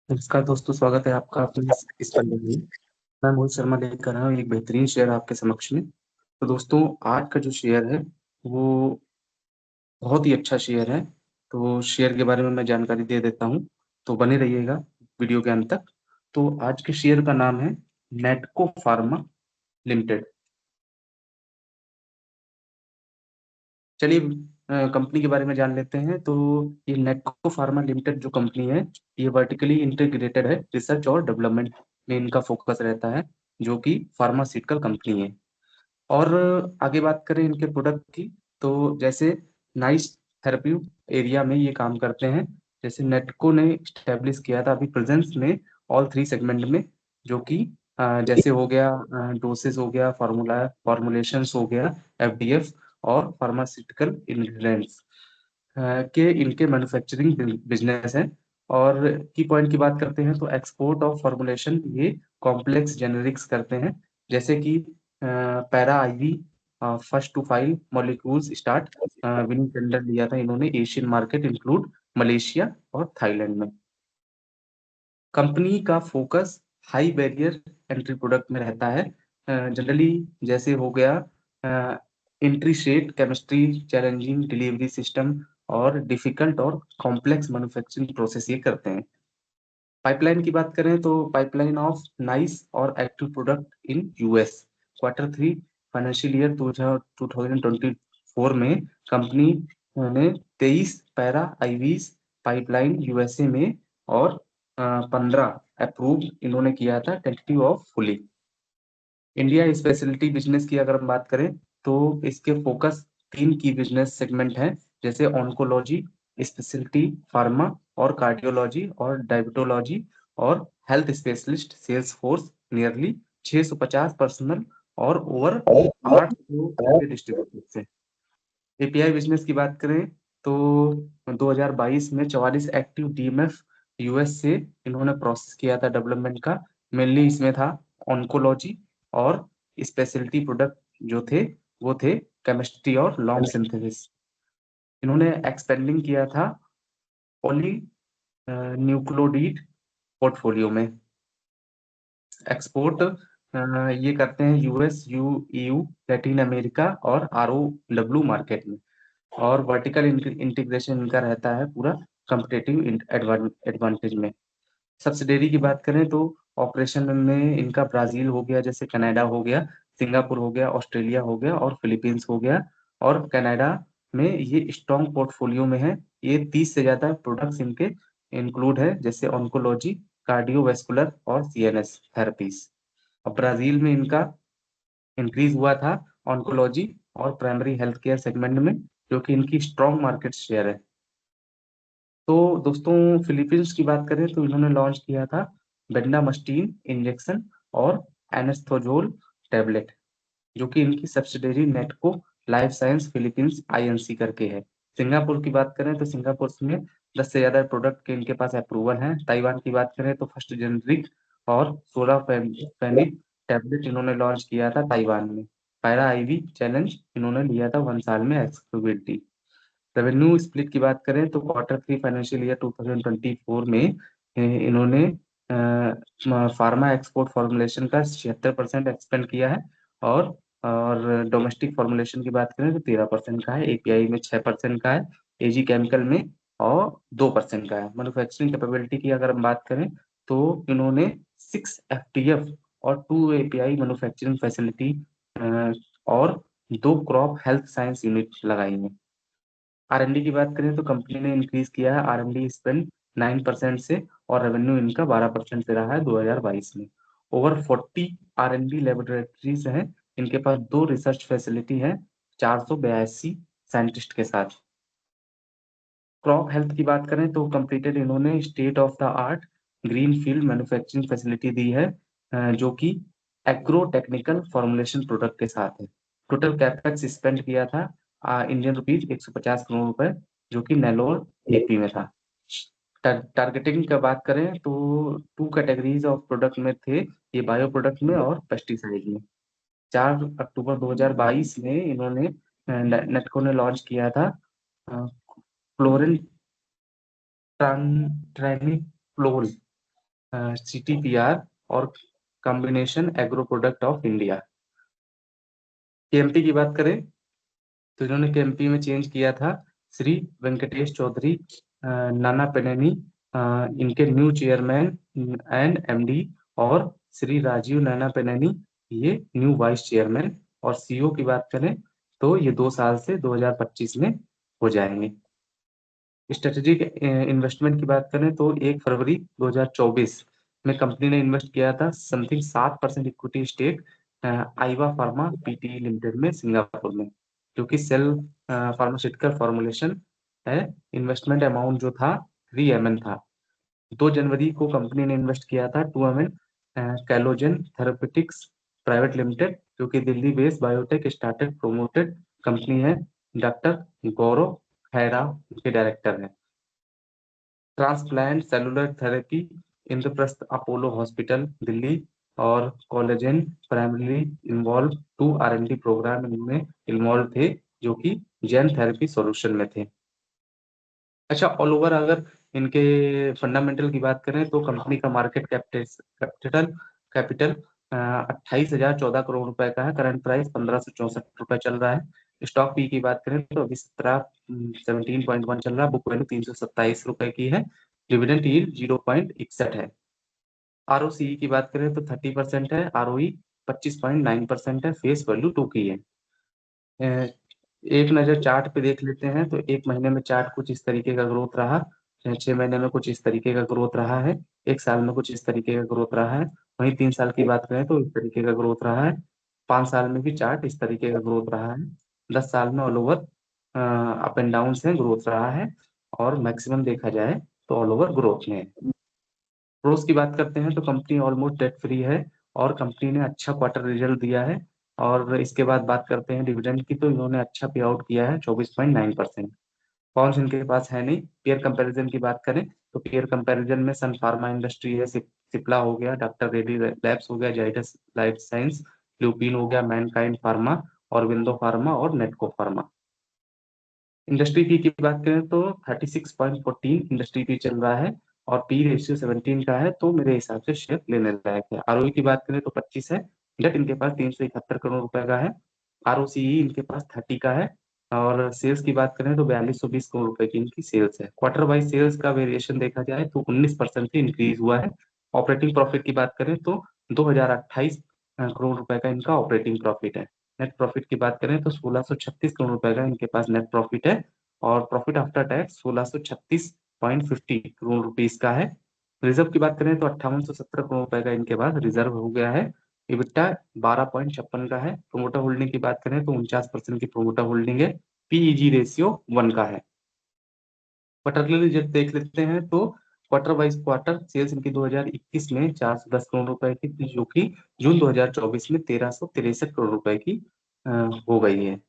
नमस्कार दोस्तों, स्वागत है आपका अपने इस पन्ने में। मैं मोहित शर्मा लेकर आया हूँ एक बेहतरीन शेयर आपके समक्ष में। तो दोस्तों, आज का जो शेयर है वो बहुत ही अच्छा शेयर है। तो शेयर के बारे में मैं जानकारी दे देता हूँ, तो बने रहिएगा वीडियो के अंत तक। तो आज के शेयर का नाम है नेटको फार्मा लिमिटेड। चलिए कंपनी के बारे में जान लेते हैं। तो ये नेटको फार्मा लिमिटेड जो कंपनी है, ये वर्टिकली इंटीग्रेटेड है। रिसर्च और डेवलपमेंट में इनका फोकस रहता है, जो कि फार्मास्यूटिकल कंपनी है। और आगे बात करें इनके प्रोडक्ट की, तो जैसे नाइस थेरेपी एरिया में ये काम करते हैं। जैसे नेटको ने स्टैब्लिश किया था अभी प्रेजेंस में ऑल थ्री सेगमेंट में, जो कि जैसे हो गया डोसेस, हो गया फॉर्मुलेशंस, हो गया एफडीएफ और फार्मास्यूटिकल इंग्रेडिएंट्स के इनके मैन्युफैक्चरिंग बिजनेस है। और की पॉइंट की बात करते हैं तो एक्सपोर्ट ऑफ फॉर्मुलेशन ये कॉम्प्लेक्स जेनेरिक्स करते हैं, जैसे कि para IV, first to file molecules start winning tender लिया था इन्होंने एशियन मार्केट इंक्लूड मलेशिया और थाईलैंड में। कंपनी का focus high barrier entry product में रहता है। जनरली जैसे हो गया intricate chemistry, challenging delivery system और डिफिकल्ट और कॉम्प्लेक्स मैन्युफैक्चरिंग प्रोसेस ये करते हैं। पाइपलाइन की बात करें तो पाइपलाइन ऑफ नाइस और active product in US quarter three financial year 2024 में कंपनी ने 23 पैरा आईवीज पाइपलाइन यूएसए में और 15 अप्रूव इन्होंने किया था tentative of fully. India speciality business की अगर हम बात करें तो इसके फोकस तीन की बिजनेस सेगमेंट हैं, जैसे ऑन्कोलॉजी, स्पेशलिटी फार्मा और कार्डियोलॉजी और डायबिटोलॉजी। और health specialist sales force nearly 650 personal और ओवर 800 डिस्ट्रीब्यूटर से। एपीआई बिजनेस की बात करें तो 2022 में 44 एक्टिव डीएमएफ यूएस से इन्होंने प्रोसेस किया था डेवलपमेंट का। मेनली इसमें था ऑन्कोलॉजी और स्पेशलिटी प्रोडक्ट जो थे वो थे केमिस्ट्री और लॉन्ग सिंथेसिस। इन्होंने एक्सपेंडिंग किया था पॉली न्यूक्लियोटाइड पोर्टफोलियो में। एक्सपोर्ट ये करते हैं यूएस, ईयू, लैटिन अमेरिका और आरओ डब्ल्यू मार्केट में। और वर्टिकल इंटीग्रेशन इनका रहता है पूरा कम्पिटेटिव एडवांटेज में। सब्सिडरी की बात करें तो ऑपरेशन में इनका ब्राजील हो गया, जैसे कनाडा हो गया, सिंगापुर हो गया, ऑस्ट्रेलिया हो गया और फिलीपींस हो गया। और कनाडा में ये स्ट्रॉन्ग पोर्टफोलियो में है। ये 30 से ज्यादा प्रोडक्ट्स इनके इंक्लूड है, जैसे ऑन्कोलॉजी, कार्डियोवेस्कुलर और सीएनएस थेरेपीज। और ब्राजील में इनका इंक्रीज हुआ था ऑन्कोलॉजी और प्राइमरी हेल्थ केयर सेगमेंट में, जो कि इनकी स्ट्रॉन्ग मार्केट शेयर है। तो दोस्तों, फिलीपींस की बात करें तो इन्होंने लॉन्च किया था बेंडामस्टीन इंजेक्शन और एनेस्थोजोल टैबलेट, जो कि इनकी subsidiary नेटको life science Philippines INC करके है। सिंगापुर की बात करें तो सिंगापुर में 10 से ज्यादा प्रोडक्ट के इनके पास अप्रूवल है। ताइवान की बात करें तो फर्स्ट जेनरिक और 16 फैनिक टैबलेट इन्होंने लॉन्च किया था ताइवान में। पैरा आईवी चैलेंज इन्होंने लिया था 1 साल में एक्सक्लूसिविटी। रेवेन्यू स्प्लिट की बात करें तो क्वार्टर थ्री फाइनेंशियल ईयर 2024 में इन्होंने फार्मा एक्सपोर्ट फॉर्मुलेशन का 76% एक्सपेंड किया है। और डोमेस्टिक फॉर्मुलेशन की बात करें तो 13% का है, एपीआई में 6% का है, एजी केमिकल में और 2% का है। मैन्युफैक्चरिंग कैपेबिलिटी की अगर हम बात करें तो इन्होंने 6 एफटीएफ और 2 एपीआई मैन्युफैक्चरिंग फैसिलिटी और 2 क्रॉप हेल्थ साइंस यूनिट लगाई है। आरएनडी की बात करें तो कंपनी ने इंक्रीज किया है आरएनडी स्पेंड 9% से, और रेवेन्यू इनका 12% से रहा है 2022 में। ओवर 40 आरएनडी लेबोरेटरीज हैं इनके पास, 2 रिसर्च फैसिलिटी है, 482 साइंटिस्ट के साथ। क्रॉप हेल्थ की बात करें तो कंप्लीटेड इन्होंने state of the art green field manufacturing facility दी है, जो कि एग्रो टेक्निकल फॉर्मुलेशन प्रोडक्ट के साथ है। टोटल कैपेक्स स्पेंड किया था इंडियन रुपीज 150 करोड़ रुपए, जो कि नेलोर एपी में था। टारगेटिंग का बात करें तो 2 कैटेगरीज ऑफ प्रोडक्ट में थे, ये बायो प्रोडक्ट में और पेस्टिसाइड में। 4 अक्टूबर 2022 में इन्होंने नेटको ने लॉन्च किया था फ्लोरिन ट्रानिफ्लोल, CTPR और combination agro product of India. KMP की बात करें तो इन्होंने केएमपी में चेंज किया था श्री वेंकटेश चौधरी नाना पेनेनी, इनके न्यू चेयरमैन एंड एमडी, और श्री राजीव नाना पेनेनी ये न्यू वाइस चेयरमैन। और सीईओ की बात करें तो ये 2 साल से 2025 में हो जाएंगे। स्ट्रेटेजिक इन्वेस्टमेंट की बात करें तो 1 फरवरी 2024 में कंपनी ने इन्वेस्ट किया था something 7% equity stake Aiva pharma PT limited में सिंगापुर में, जो कि सेल फार्मास्यूटिकल फॉर्मुलेशन है। इन्वेस्टमेंट अमाउंट जो था 3 MN था। 2 जनवरी को कंपनी ने इन्वेस्ट किया था 2 MN Kalogen therapeutics private limited, जो कि Delhi based biotech startup promoted company है। डॉक्टर गौरव खैरा के डायरेक्टर हैं। Transplant cellular therapy Indraprastha Apollo hospital Delhi और collagen primary involve 2 R&D program इनमें इन्वॉल्व थे, जो कि जेन थेरेपी सॉल्यूशन में थे। अच्छा, ऑल ओवर अगर इनके फंडामेंटल की बात करें तो कंपनी का मार्केट कैपिटल कैपिटल 28,014 करोड़ रुपए का है। करंट प्राइस 1564 चल रहा है। स्टॉक पी की बात करें तो अभी 17.1 चल रहा है। बुक वैल्यू 327 रुपए की है। डिविडेंड यील्ड 0.61 है। ROCE की बात करें तो 30% है। ROE 25.9% है। फेस वैल्यू 2 की है। एक नजर चार्ट पे देख लेते हैं तो 1 महीने में चार्ट कुछ इस तरीके का ग्रोथ रहा, 6 महीने में कुछ इस तरीके का ग्रोथ रहा है, 1 साल में कुछ इस तरीके का ग्रोथ रहा है। वहीं 3 साल की बात करें तो इस तरीके का ग्रोथ रहा है। 5 साल में भी चार्ट इस तरीके का ग्रोथ रहा है। 10 साल में all over up and down से ग्रोथ रहा है, और मैक्सिमम देखा जाए तो ऑल ओवर ग्रोथ में है। ग्रोथ की बात करते हैं तो कंपनी ऑलमोस्ट डेट फ्री है, और कंपनी ने अच्छा क्वार्टर रिजल्ट दिया है। और इसके बाद बात करते हैं डिविडेंड की, तो इन्होंने अच्छा पे आउट किया है 24.9%। कौन इनके पास है नहीं। पेयर कंपैरिजन की बात करें तो पेयर कंपैरिजन में सन फार्मा इंडस्ट्री है, सिप्ला हो गया, डॉक्टर रेड्डी लैब्स हो गया, जाइडस लाइफ साइंस, ल्यूपिन हो गया, मैनकाइंड फार्मा, और विंडो फार्मा और नेटको फार्मा। इंडस्ट्री पी की बात करें तो 36.14 इंडस्ट्री पी चल रहा है, और पी रेशियो 17 का है, तो मेरे हिसाब से शेयर लेने लायक है। ROE की बात करें तो 25 है। डेट इनके पास 371 करोड़ रुपए का है। ROCE इनके पास 30 का है। और सेल्स की बात करें तो 4220 करोड़ रुपए की इनकी सेल्स है। क्वार्टर वाइज सेल्स का वेरिएशन देखा जाए तो 19% से इंक्रीज हुआ है। ऑपरेटिंग प्रॉफिट की बात करें तो 2028 करोड़ रुपए का इनका ऑपरेटिंग प्रॉफिट है। नेट प्रॉफिट की बात करें तो 1636 करोड़ रुपए का इनके पास नेट प्रॉफिट है। और profit after tax 1636.50 crore rupees का है। रिजर्व की बात करें तो 5817 करोड़ रुपए का इनके पास रिजर्व हो गया है। इबिट्टा 12.56 का है। प्रोमोटर होल्डिंग की बात करें तो 49% की प्रोमोटर होल्डिंग है। पीईजी रेशियो 1 का है। क्वार्टरली रिजल्ट देख लेते हैं तो क्वार्टर वाइज क्वार्टर सेल्स इनकी 2021 में 410 करोड़ रुपए की थी, जो कि जून 2024 में 1363 करोड़ रुपए की हो गई है।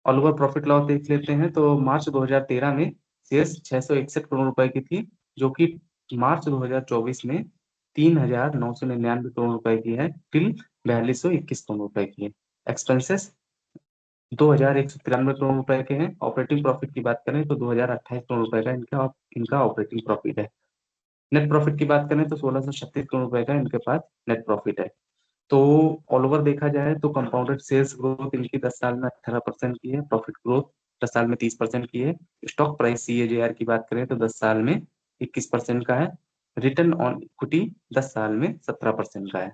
ऑल ओवर प्रॉफिट लॉस देख लेते हैं तो मार्च 2013 में सेल्स 661 करोड़ रुपए की थी, जो कि मार्च 2024 में 3999 करोड़ रुपए की है, टिल 4221 करोड़ रुपए की है। एक्सपेंसेस 2193 करोड़ रुपए के हैं। ऑपरेटिंग प्रॉफिट की बात करें तो 2028 करोड़ रुपए का इनका ऑपरेटिंग प्रॉफिट है। नेट प्रॉफिट की बात करें तो 1636 करोड़ रुपए का इनके पास नेट प्रॉफिट है। तो ऑल ओवर देखा जाए तो कंपाउंडेड सेल्स ग्रोथ इनकी 10 साल में 18% की है। प्रॉफिट ग्रोथ 10 साल में 30% की है। स्टॉक प्राइस CAGR की बात करें तो 10 साल में 21% का है। रिटर्न ऑन इक्विटी 10 साल में 17% का है।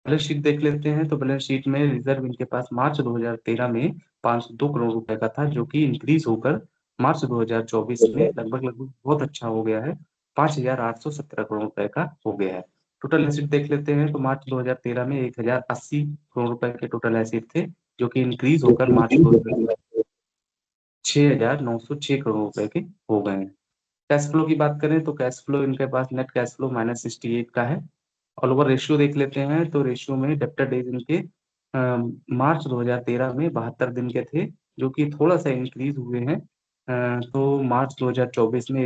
बैलेंस शीट देख लेते हैं तो बैलेंस शीट में रिजर्व इनके पास मार्च 2013 में 502 करोड़ रुपए का था, जो कि इंक्रीज होकर मार्च 2024 में लगभग लगभग बहुत अच्छा हो गया है, 5817 करोड़ रुपए का हो गया है। टोटल एसिड देख लेते हैं तो मार्च 2013 में 1080 करोड़ रुपए के टोटल एसिड थे, जो कि इंक्रीज होकर मार्च 2000 6906 करोड़ रुपए के हो गए हैं। कैश फ्लो की बात करें तो कैश फ्लो इनके पास नेट कैश फ्लो -68 का है। ऑल ओवर रेशियो देख लेते हैं तो रेशियो में डेब्टर डेज इनके मार्च 2013 में 72 दिन के थे, जो कि थोड़ा सा इंक्रीज हुए हैं। तो मार्च 2024 में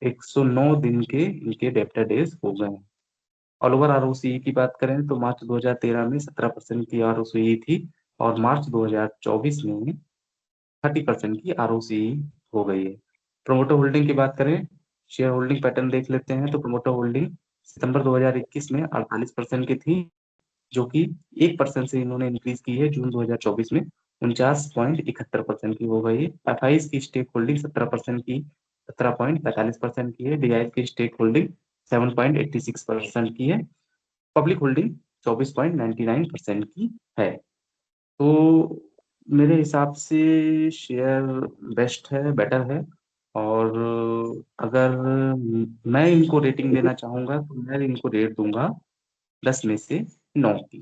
109 दिन के इनके डेब्टर डेज हो गए हैं। ऑल ओवर ROCE की बात करें तो मार्च 2013 में 17% की ROCE थी, और मार्च 2024 में 30% की ROCE हो गई है। प्रोमोटर होल्डिंग की बात करें शेयर होल्डिंग पैटर्न देख लेते हैं तो प्रोमोटर होल्डिंग सितंबर 2021 में 48% की थी, जो कि 1% से इन्होंने इंक्रीज की है जून 2024 में 49.71% की हो गई है। एफआईज की स्टेक होल्डिंग 17% की 17.45% की है। डीआईएफ की स्टेक होल्डिंग 7.86% की है। पब्लिक होल्डिंग 24.99% की है। तो मेरे हिसाब से शेयर बेस्ट है, बेटर है। और अगर मैं इनको रेटिंग देना चाहूंगा तो मैं इनको रेट दूंगा 10 में से 9 की।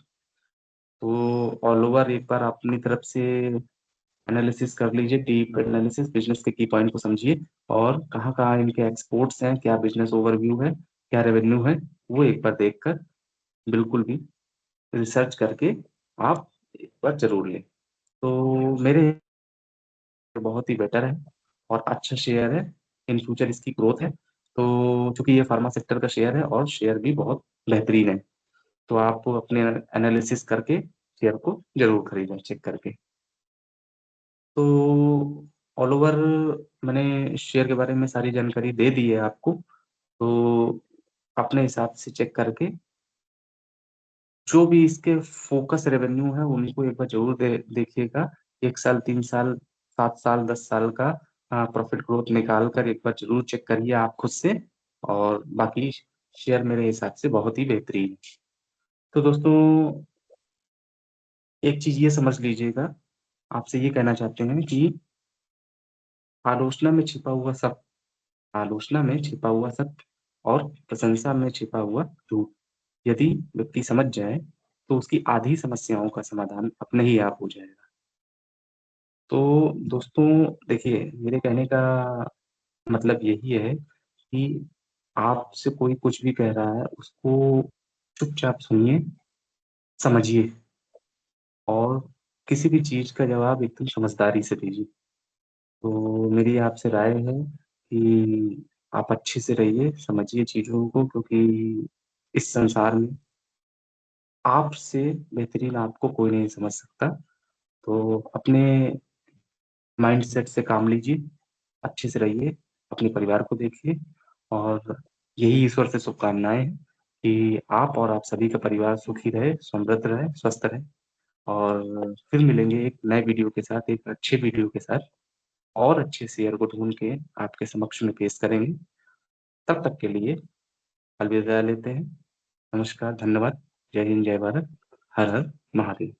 तो ऑल ओवर एक बार अपनी तरफ से एनालिसिस कर लीजिए, डीप एनालिसिस, बिजनेस के की पॉइंट को समझिए और कहाँ कहाँ इनके एक्सपोर्ट्स हैं, क्या बिजनेस ओवरव्यू है, क्या रेवेन्यू है, वो एक बार देखकर बिल्कुल भी रिसर्च करके आप एक बार जरूर लें। तो मेरे बहुत ही बेटर है और अच्छा शेयर है। इन फ्यूचर इसकी ग्रोथ है। तो चूंकि ये फार्मा सेक्टर का शेयर है और शेयर भी बहुत बेहतरीन है, तो आप अपने एनालिसिस करके शेयर को जरूर खरीदें चेक करके। तो ऑल ओवर मैंने शेयर के बारे में सारी जानकारी दे दी है आपको। तो अपने हिसाब से चेक करके जो भी इसके फोकस रेवेन्यू है उनको एक बार जरूर देखिएगा। 1 साल, 3 साल, 7 साल, 10 साल का प्रॉफिट ग्रोथ निकाल कर एक बार जरूर चेक करिए आप खुद से। और बाकी शेयर मेरे हिसाब से बहुत ही बेहतरीन है। तो दोस्तों एक चीज ये समझ लीजिएगा, आपसे ये कहना चाहते हैं कि आलोचना में छिपा हुआ सब, आलोचना में छिपा हुआ सत्य और प्रशंसा में छिपा हुआ झूठ यदि व्यक्ति समझ जाए तो उसकी आधी समस्याओं का समाधान अपने ही आप हो जाएगा। तो दोस्तों देखिए, मेरे कहने का मतलब यही है कि आपसे कोई कुछ भी कह रहा है उसको चुपचाप सुनिए, समझिए और किसी भी चीज का जवाब एकदम समझदारी से दीजिए। तो मेरी आपसे राय है कि आप अच्छे से रहिए, समझिए चीजों को, क्योंकि इस संसार में आपसे बेहतरीन आपको कोई नहीं समझ सकता। तो अपने माइंड सेट से काम लीजिए, अच्छे से रहिए, अपने परिवार को देखिए और यही ईश्वर से शुभकामनाएं हैं कि आप और आप सभी का परिवार सुखी रहे, समृद्ध रहे, स्वस्थ रहे। और फिर मिलेंगे एक नए वीडियो के साथ, एक अच्छे वीडियो के साथ और अच्छे शेयर को ढूंढ के आपके समक्ष में पेश करेंगे। तब तक के लिए अलविदा लेते हैं। नमस्कार, धन्यवाद। जय हिंद, जय भारत। हर हर महादेव।